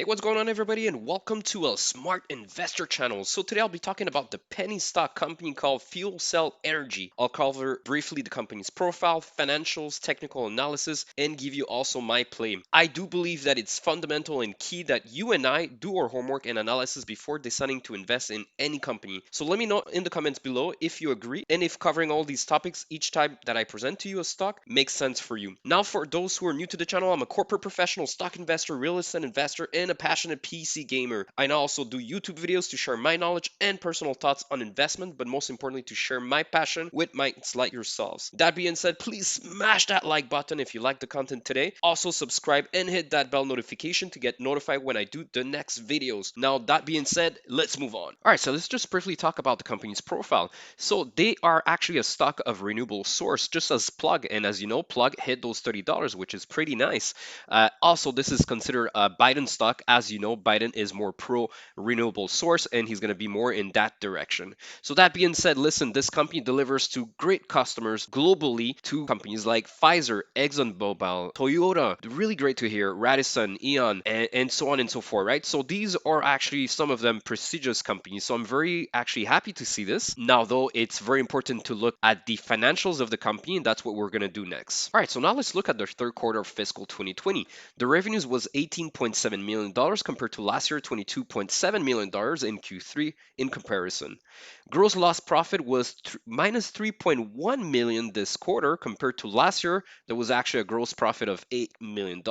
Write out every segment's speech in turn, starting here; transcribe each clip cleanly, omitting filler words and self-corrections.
Hey, what's going on, everybody, and welcome to a Smart Investor channel. So today I'll be talking about the penny stock company called Fuelcell Energy. I'll cover briefly the company's profile, financials, technical analysis, and give you also my play. I do believe that it's fundamental and key that you and I do our homework and analysis before deciding to invest in any company. So let me know in the comments below if you agree and if covering all these topics each time that I present to you a stock makes sense for you. Now, for those who are new to the channel, I'm a corporate professional, stock investor, real estate investor, and a passionate PC gamer. I now also do YouTube videos to share my knowledge and personal thoughts on investment, but most importantly to share my passion with mates like yourselves. That being said, please smash that like button if you like the content today. Also subscribe and hit that bell notification to get notified when I do the next videos. Now, that being said, let's move on. All right, so let's just briefly talk about the company's profile. So they are actually a stock of renewable source, just as Plug, and as you know, Plug hit those $30, which is pretty nice. Also, this is considered a Biden stock. As you know, Biden is more pro renewable source, and he's going to be more in that direction. So that being said, listen, this company delivers to great customers globally, to companies like Pfizer, ExxonMobil, Toyota, really great to hear, Radisson, Eon, and so on and so forth, right? So these are actually some of them prestigious companies. So I'm very actually happy to see this. Now, though, it's very important to look at the financials of the company, and that's what we're going to do next. All right, so now let's look at the third quarter of fiscal 2020. The revenues was $18.7 million compared to last year, $22.7 million in Q3 in comparison. Gross loss profit was minus $3.1 million this quarter compared to last year. There was actually a gross profit of $8 million.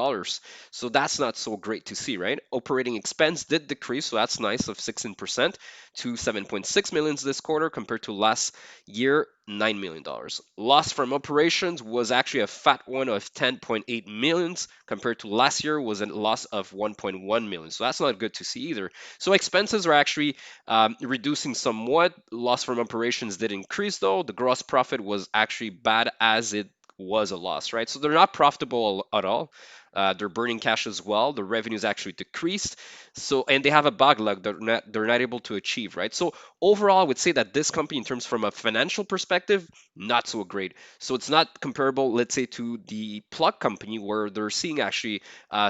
So that's not so great to see, right? Operating expense did decrease, so that's nice, of 16% to $7.6 million this quarter compared to last year, $9 million. Loss from operations was actually a fat one of $10.8 million compared to last year was a loss of $1.1 million. So that's not good to see either. So expenses are actually reducing somewhat. Loss from operations did increase though. The gross profit was actually bad as it was a loss, right? So they're not profitable at all. They're burning cash as well. The revenues actually decreased. So, and they have a backlog that they're not able to achieve, right? So overall, I would say that this company, in terms from a financial perspective, not so great. So it's not comparable, let's say, to the Plug company where they're seeing actually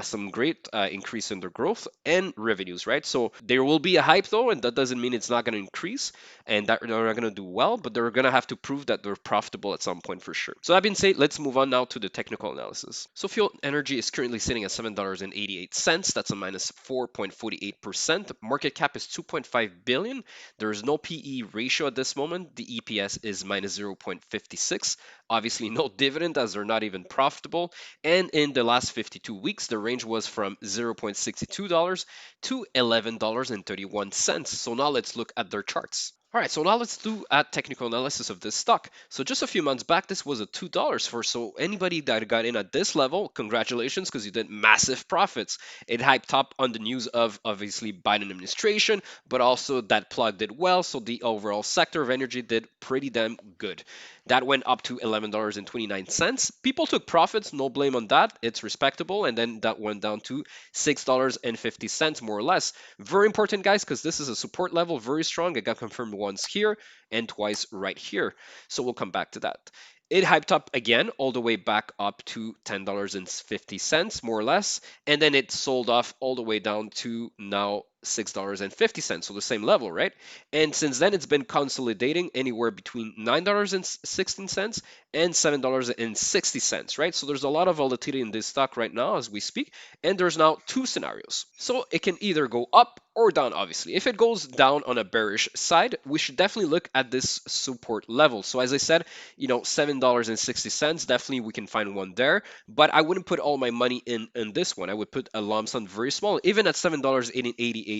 some great increase in their growth and revenues, right? So there will be a hype though, and that doesn't mean it's not going to increase and that they're not going to do well, but they're going to have to prove that they're profitable at some point for sure. So that being said, let's move on now to the technical analysis. So Fuel Energy is currently sitting at $7.88. That's a minus 4.48%. Market cap is 2.5 billion. There is no PE ratio at this moment. The EPS is minus 0.56. Obviously, no dividend as they're not even profitable. And in the last 52 weeks, the range was from $0.62 to $11.31. So now let's look at their charts. All right, so now let's do a technical analysis of this stock. So just a few months back, this was a $2 for, so anybody that got in at this level, congratulations, because you did massive profits. It hyped up on the news of obviously Biden administration, but also that Plug did well, so the overall sector of energy did pretty damn good. That went up to $11.29. People took profits, no blame on that. It's respectable, and then that went down to $6.50 more or less. Very important, guys, because this is a support level, very strong. It got confirmed once here and twice right here. So we'll come back to that. It hyped up again all the way back up to $10.50 more or less, and then it sold off all the way down to now $6.50, so the same level, right? And since then, it's been consolidating anywhere between $9.16 and $7.60, right? So there's a lot of volatility in this stock right now as we speak, and there's now two scenarios. So it can either go up or down, obviously. If it goes down on a bearish side, we should definitely look at this support level. So as I said, you know, $7.60, definitely we can find one there, but I wouldn't put all my money in this one. I would put a lump sum very small. Even at $7.88,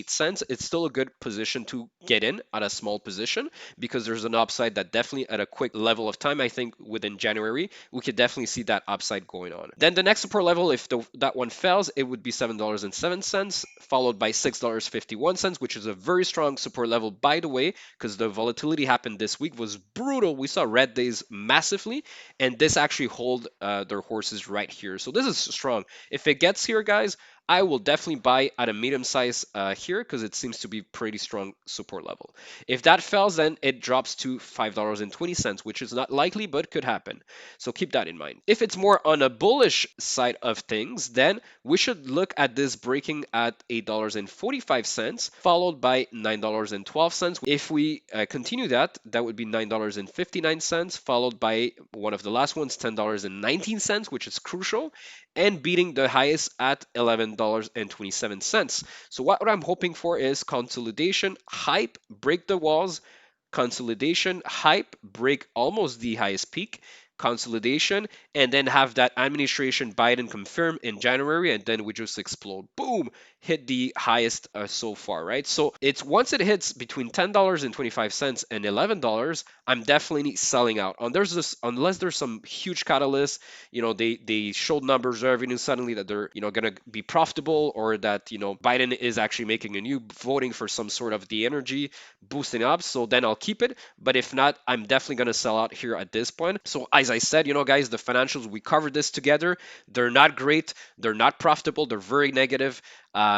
it's still a good position to get in at a small position because there's an upside that definitely at a quick level of time, I think within January, we could definitely see that upside going on. Then the next support level, if that one fails, it would be $7.07, followed by $6.51, which is a very strong support level, by the way, because the volatility happened this week was brutal. We saw red days massively, and this actually hold their horses right here. So this is strong. If it gets here, guys, I will definitely buy at a medium size here because it seems to be pretty strong support level. If that fails, then it drops to $5.20, which is not likely, but could happen. So keep that in mind. If it's more on a bullish side of things, then we should look at this breaking at $8.45, followed by $9.12. If we continue that, that would be $9.59, followed by one of the last ones, $10.19, which is crucial, and beating the highest at $11.27. So what I'm hoping for is consolidation, hype, break the walls, consolidation, hype, break almost the highest peak, consolidation, and then have that administration Biden confirm in January, and then we just explode. Boom, hit the highest so far, right? So it's once it hits between $10.25 and $11, I'm definitely selling out. Unless there's some huge catalyst, they showed numbers revenue suddenly that they're gonna be profitable, or that Biden is actually making a new voting for some sort of the energy boosting up. So then I'll keep it. But if not, I'm definitely gonna sell out here at this point. So as I said, guys, the financials, we covered this together. They're not great. They're not profitable. They're very negative.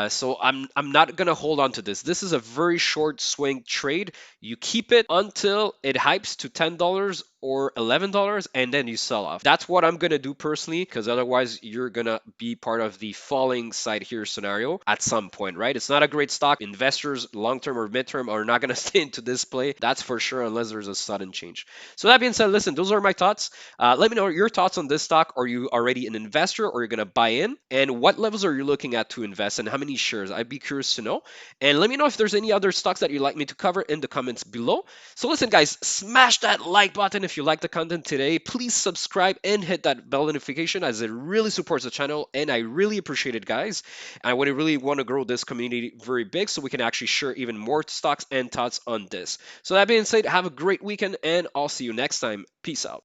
So I'm not gonna hold on to this. This is a very short swing trade. You keep it until it hypes to $10 or $11, and then you sell off. That's what I'm gonna do personally, because otherwise you're gonna be part of the falling side here scenario at some point, right? It's not a great stock. Investors, long term or midterm, are not gonna stay into this play. That's for sure, unless there's a sudden change. So that being said, listen, those are my thoughts. Let me know your thoughts on this stock. Are you already an investor, or you're gonna buy in? And what levels are you looking at to invest, and how many shares? I'd be curious to know. And let me know if there's any other stocks that you'd like me to cover in the comments below. So listen, guys, smash that like button if you like the content today. Please subscribe and hit that bell notification, as it really supports the channel, and I really appreciate it, guys. I would really want to grow this community very big so we can actually share even more stocks and thoughts on this. So that being said, have a great weekend, and I'll see you next time. Peace out.